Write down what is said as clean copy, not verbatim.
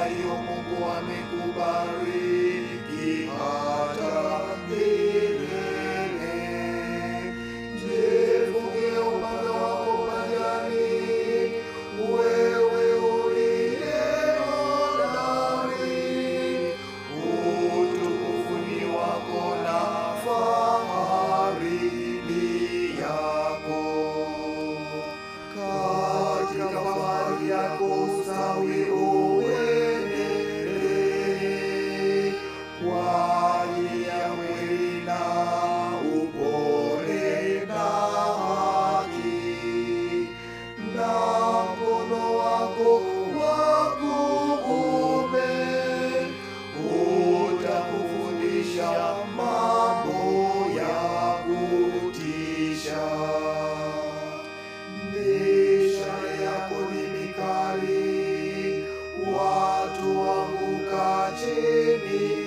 hiyo Mungu amekubariki hata milele. Jifungie upanga wako pajani, wewe uliye hodari, utukufu ni wako na fahari ni yako. Katika fahari yako ustawi uendelee, kwa ajili ya kweli na upole na haki, na mkono wako wa kuume utakufundisha mambo ya kutisha. Mishale yako ni mikali, watu waanguka chini.